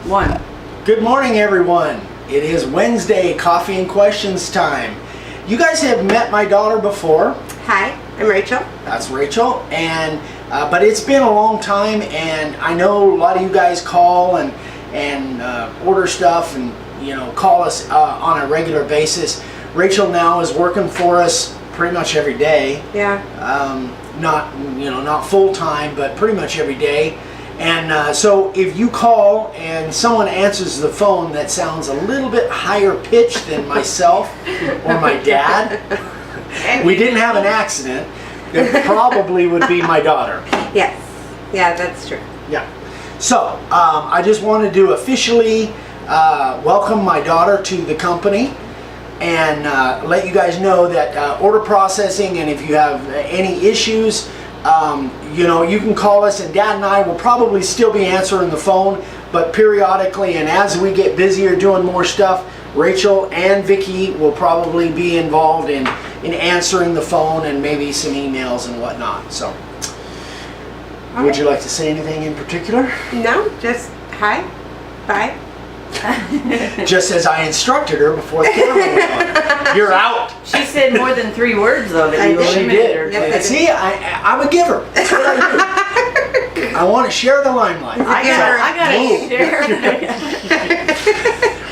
One. Good morning, everyone. It is Wednesday, coffee and questions time. You guys have met my daughter before. Hi, I'm Rachel. That's Rachel, and but it's been a long time, and I know a lot of you guys call and order stuff, and call us on a regular basis. Rachel now is working for us pretty much every day. Yeah. Not full time, but pretty much every day. And so if you call and someone answers the phone that sounds a little bit higher pitched than myself or my dad, we didn't have an accident, it probably would be my daughter. Yes. Yeah, that's true. Yeah. So I just wanted to officially welcome my daughter to the company and let you guys know that order processing, and if you have any issues, you can call us, and Dad and I will probably still be answering the phone, but periodically, and as we get busier doing more stuff, Rachel and Vicki will probably be involved in answering the phone and maybe some emails and whatnot. So, would you like to say anything in particular? No, just hi, bye. Just as I instructed her before the camera went on. You're out. She said more than 3 words though that you She eliminated did. her. Yes, See, I'm a giver. That's what I do. I want to share the limelight. I gotta share.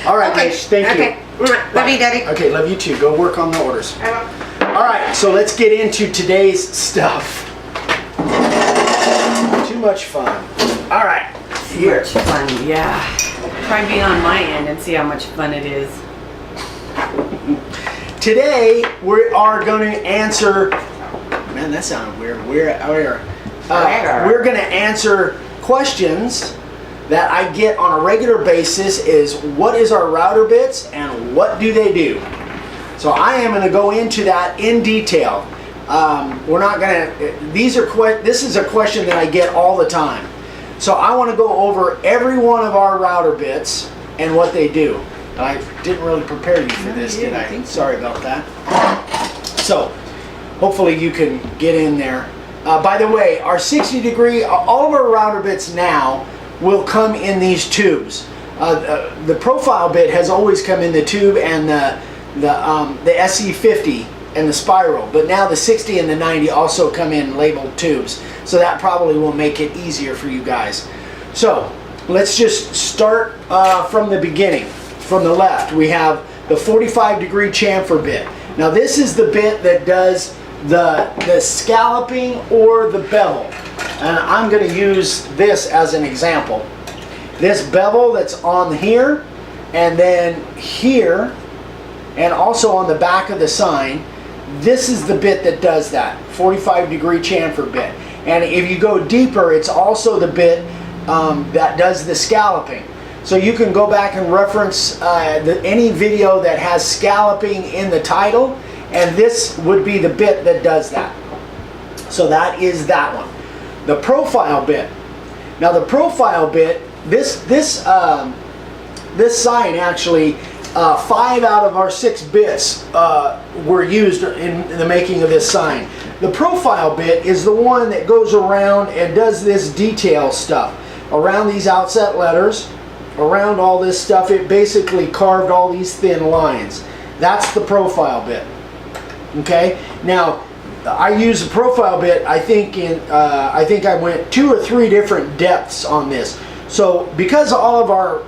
All right, Okay. Rach, thank you. Okay. Love you, Daddy. Okay, love you too. Go work on the orders. I will. All right, so let's get into today's stuff. Too much fun. All right, here. Much fun, yeah. Try being on my end and see how much fun it is. Today we are going to answer. Man, that sounded weird. We're going to answer questions that I get on a regular basis. Is what is our router bits and what do they do? So I am going to go into that in detail. We're not going to. This is a question that I get all the time. So I want to go over every one of our router bits and what they do. I didn't really prepare you for this, did I? Sorry about that. So hopefully you can get in there. By the way, our 60 degree, all of our router bits now will come in these tubes. The profile bit has always come in the tube, and the SC50 and the spiral, but now the 60 and the 90 also come in labeled tubes, so that probably will make it easier for you guys. So let's just start from the beginning. From the left, we have the 45 degree chamfer bit. Now this is the bit that does the scalloping or the bevel, and I'm going to use this as an example. This bevel that's on here, and then here, and also on the back of the sign, this is the bit that does that 45 degree chamfer bit. And if you go deeper, it's also the bit that does the scalloping. So you can go back and reference any video that has scalloping in the title, and this would be the bit that does that. So that is that one. The profile bit. Now the profile bit, this sign actually, 5 out of our 6 bits were used in the making of this sign. The profile bit is the one that goes around and does this detail stuff around these outset letters, around all this stuff. It basically carved all these thin lines. That's the profile bit. Okay. Now I use the profile bit. I think I went 2 or 3 different depths on this. So because all of our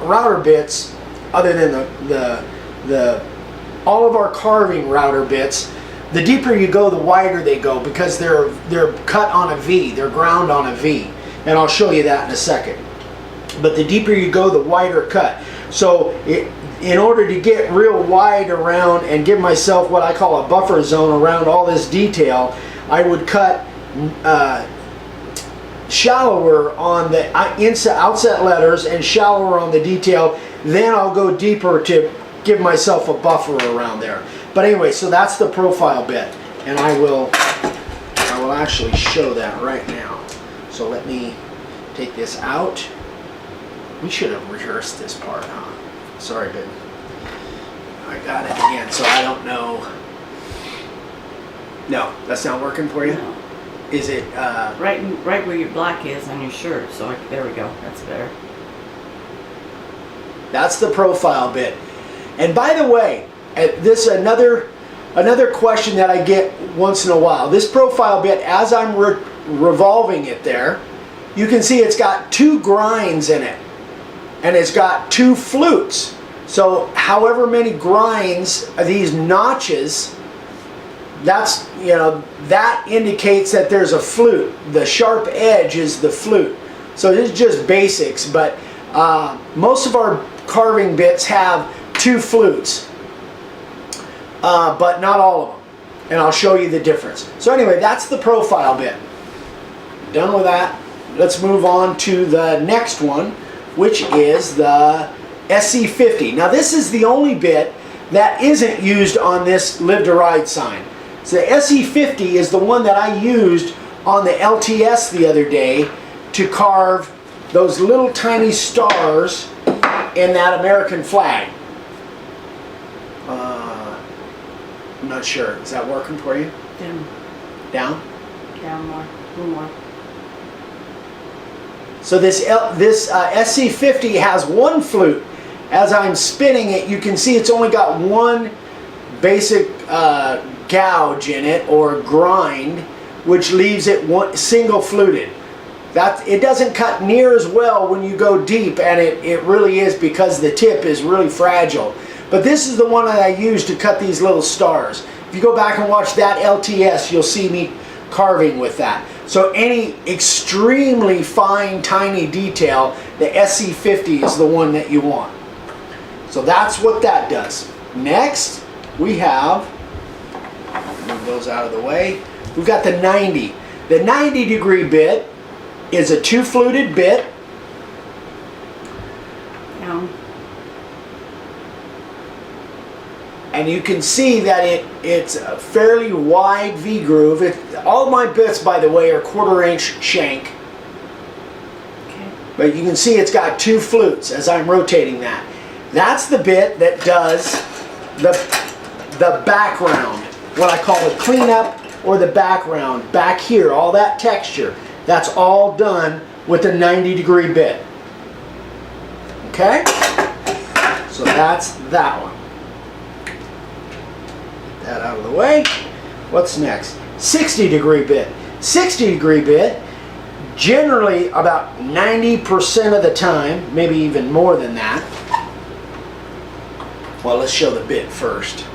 router bits, other than all of our carving router bits, the deeper you go, the wider they go, because they're cut on a V, they're ground on a V, and I'll show you that in a second. But the deeper you go, the wider cut. So in order to get real wide around and give myself what I call a buffer zone around all this detail, I would cut shallower on the outset letters and shallower on the detail. Then I'll go deeper to give myself a buffer around there. But anyway, so that's the profile bit, and I will actually show that right now. So let me take this out. We should have rehearsed this part, huh? Sorry, but I got it again, so I don't know. No, that's not working for you? No. Is it? Right where your black is on your shirt. So there we go. That's better. That's the profile bit. And by the way, this is another question that I get once in a while. This profile bit, as I'm revolving it there, you can see it's got 2 grinds in it, and it's got 2 flutes. So however many grinds, these notches, that's, you know, that indicates that there's a flute. The sharp edge is the flute. So this is just basics, but most of our carving bits have 2 flutes, but not all of them, and I'll show you the difference. So anyway, that's the profile bit. Done with that. Let's move on to the next one, which is the SC50. Now this is the only bit that isn't used on this Live to Ride sign. So the SC50 is the one that I used on the LTS the other day to carve those little tiny stars in that American flag. I'm not sure. Is that working for you? Down. Down? Down more. A little more. So this SC50 has 1 flute. As I'm spinning it, you can see it's only got 1 basic gouge in it, or grind, which leaves it single fluted. It doesn't cut near as well when you go deep, and it really is, because the tip is really fragile. But this is the one that I use to cut these little stars. If you go back and watch that LTS, you'll see me carving with that. So any extremely fine, tiny detail, the SC50 is the one that you want. So that's what that does. Next, we have, move those out of the way, we've got the 90. The 90-degree bit is a 2-fluted bit. Down. And you can see that it's a fairly wide V-groove. All my bits, by the way, are 1/4-inch shank. Okay. But you can see it's got 2 flutes as I'm rotating that. That's the bit that does the background, what I call the cleanup, or the background. Back here, all that texture, that's all done with the 90-degree bit. Okay? So that's that one. That out of the way. What's next? 60-degree bit. 60-degree bit, generally about 90% of the time, maybe even more than that. Well, let's show the bit first.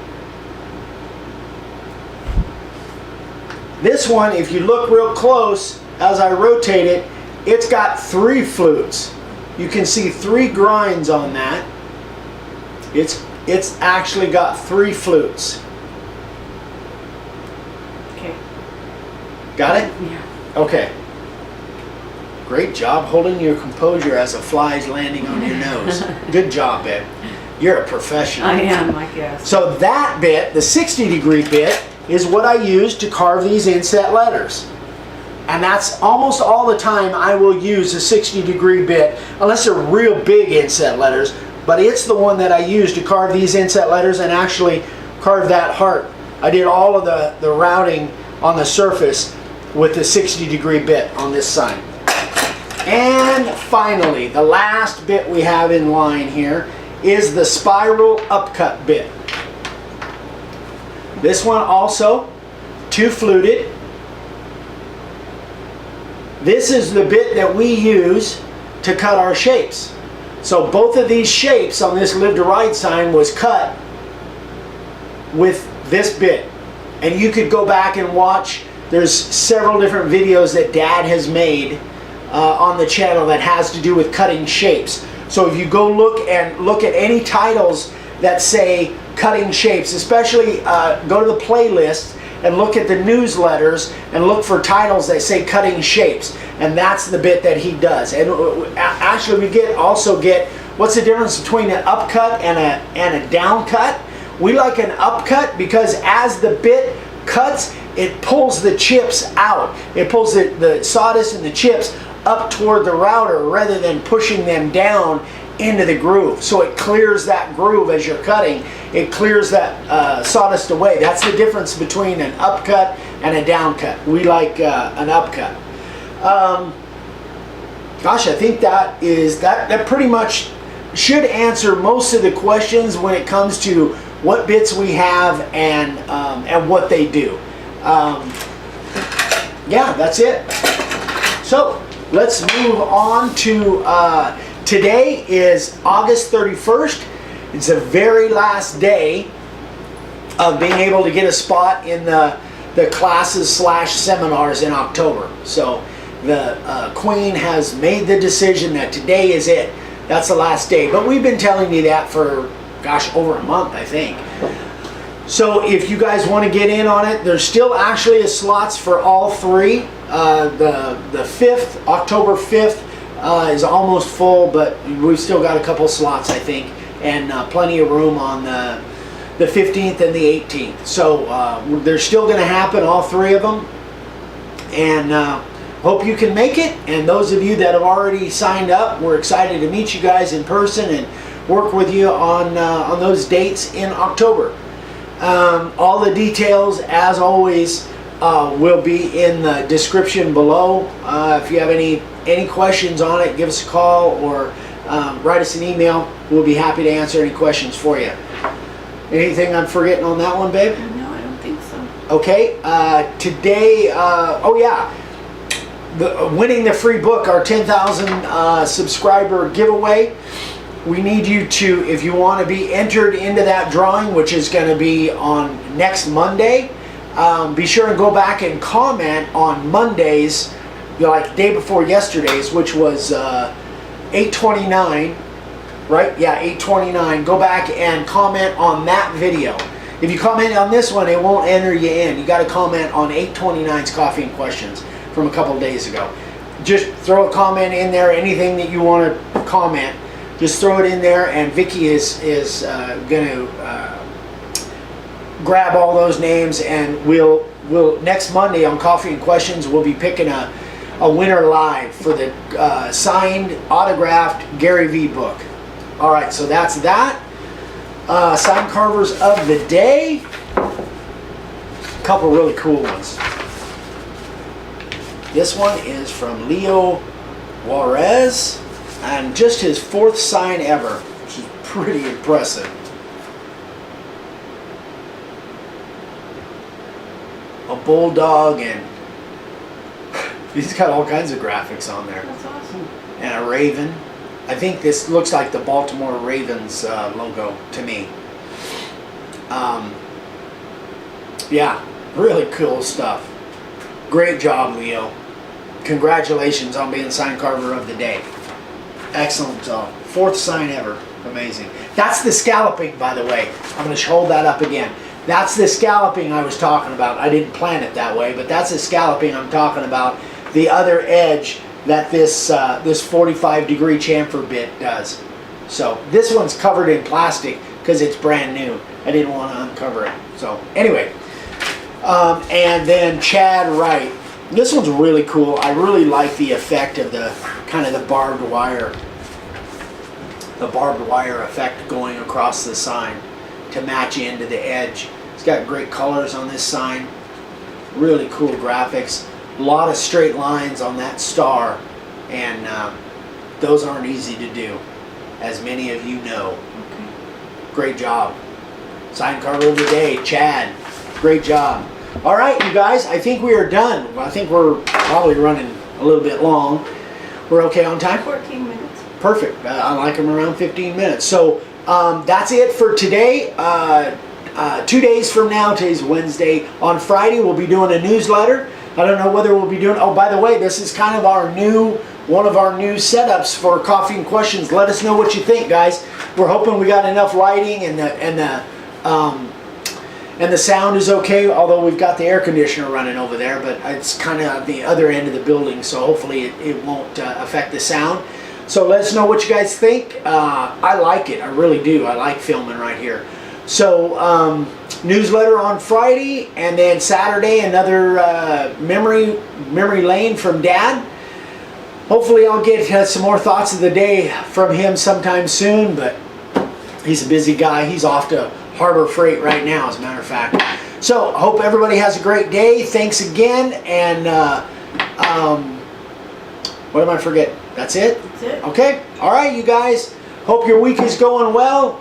This one, if you look real close, as I rotate it, it's got 3 flutes. You can see 3 grinds on that. It's actually got 3 flutes. Okay. Got it? Yeah. Okay. Great job holding your composure as a fly is landing on your nose. Good job, Bit. You're a professional. I am, I guess. So that bit, the 60-degree bit, is what I use to carve these inset letters. And that's almost all the time I will use a 60-degree bit, unless they're real big inset letters. But it's the one that I use to carve these inset letters and actually carve that heart. I did all of the routing on the surface with the 60-degree bit on this side. And finally, the last bit we have in line here is the spiral upcut bit. This one also 2-fluted. This is the bit that we use to cut our shapes. So both of these shapes on this Live to Ride sign was cut with this bit. And you could go back and watch, there's several different videos that Dad has made on the channel that has to do with cutting shapes. So if you go look at any titles that say cutting shapes, especially go to the playlist and look at the newsletters and look for titles that say cutting shapes, and that's the bit that he does. And actually we also get what's the difference between an upcut and a down cut. We like an upcut because as the bit cuts, it pulls the chips out. It pulls the sawdust and the chips up toward the router rather than pushing them down into the groove. So it clears that groove as you're cutting. It clears that sawdust away. That's the difference between an upcut and a down cut. We like an upcut. Gosh, I think that pretty much should answer most of the questions when it comes to what bits we have and what they do. Yeah, that's it. So let's move on to today is August 31st. It's the very last day of being able to get a spot in the classes / seminars in October. So the Queen has made the decision that today is it. That's the last day. But we've been telling you that for, gosh, over a month, I think. So if you guys want to get in on it, there's still actually slots for all three. The 5th, October 5th, is almost full, but we've still got a couple slots, I think, and plenty of room on the 15th and the 18th. So they're still going to happen, all three of them. And hope you can make it. And those of you that have already signed up, we're excited to meet you guys in person and work with you on those dates in October. All the details, as always, will be in the description below. If you have any questions on it, give us a call or write us an email. We'll be happy to answer any questions for you. Anything I'm forgetting on that one, babe? No, I don't think so. Okay, today, oh yeah, winning the free book, our 10,000 subscriber giveaway. We need you to, if you want to be entered into that drawing, which is going to be on next Monday, be sure and go back and comment on Mondays, like day before yesterday's, which was 8/29, right? Yeah, 8/29. Go back and comment on that video. If you comment on this one, it won't enter you in. You got to comment on 8/29's Coffee and Questions from a couple days ago. Just throw a comment in there, anything that you want to comment. Just throw it in there, and Vicki is going to grab all those names, and we'll next Monday on Coffee and Questions we'll be picking a winner live for the signed, autographed Gary V book. All right, so that's that. Sign carvers of the day. A couple really cool ones. This one is from Leo Juarez. And just his 4th sign ever, which is pretty impressive. A bulldog, and he's got all kinds of graphics on there. That's awesome. And a raven. I think this looks like the Baltimore Ravens logo to me. Yeah, really cool stuff. Great job, Leo. Congratulations on being sign carver of the day. Excellent job. 4th sign ever. Amazing. That's the scalloping, by the way. I'm going to hold that up again. That's the scalloping I was talking about. I didn't plan it that way, but that's the scalloping I'm talking about. The other edge that this 45-degree chamfer bit does. So this one's covered in plastic because it's brand new. I didn't want to uncover it. So anyway, and then Chad Wright. This one's really cool. I really like the effect of the kind of the barbed wire effect going across the sign to match into the edge. It's got great colors on this sign. Really cool graphics. A lot of straight lines on that star, and those aren't easy to do, as many of you know. Okay. Great job. Sign carver of the day, Chad. Great job. All right, you guys, I think we are done. I think we're probably running a little bit long. We're okay on time? 14 minutes. Perfect. I like them around 15 minutes. So that's it for today. 2 days from now, today's Wednesday. On Friday, we'll be doing a newsletter. I don't know whether we'll be doing, oh, by the way, this is kind of one of our new setups for Coffee and Questions. Let us know what you think, guys. We're hoping we got enough lighting and the sound is okay, although we've got the air conditioner running over there, but it's kind of the other end of the building, so hopefully it won't affect the sound. So let us know what you guys think. I like it, I really do. I like filming right here. So newsletter on Friday, and then Saturday another memory lane from Dad. Hopefully I'll get some more thoughts of the day from him sometime soon, but he's a busy guy. He's off to Harbor Freight right now, as a matter of fact. So hope everybody has a great day. Thanks again. And what am I forgetting? That's it? That's it. Okay. All right, you guys. Hope your week is going well.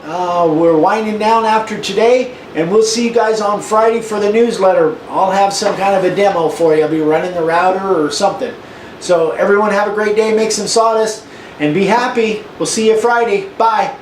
We're winding down after today, and we'll see you guys on Friday for the newsletter. I'll have some kind of a demo for you. I'll be running the router or something. So everyone have a great day. Make some sawdust and be happy. We'll see you Friday. Bye.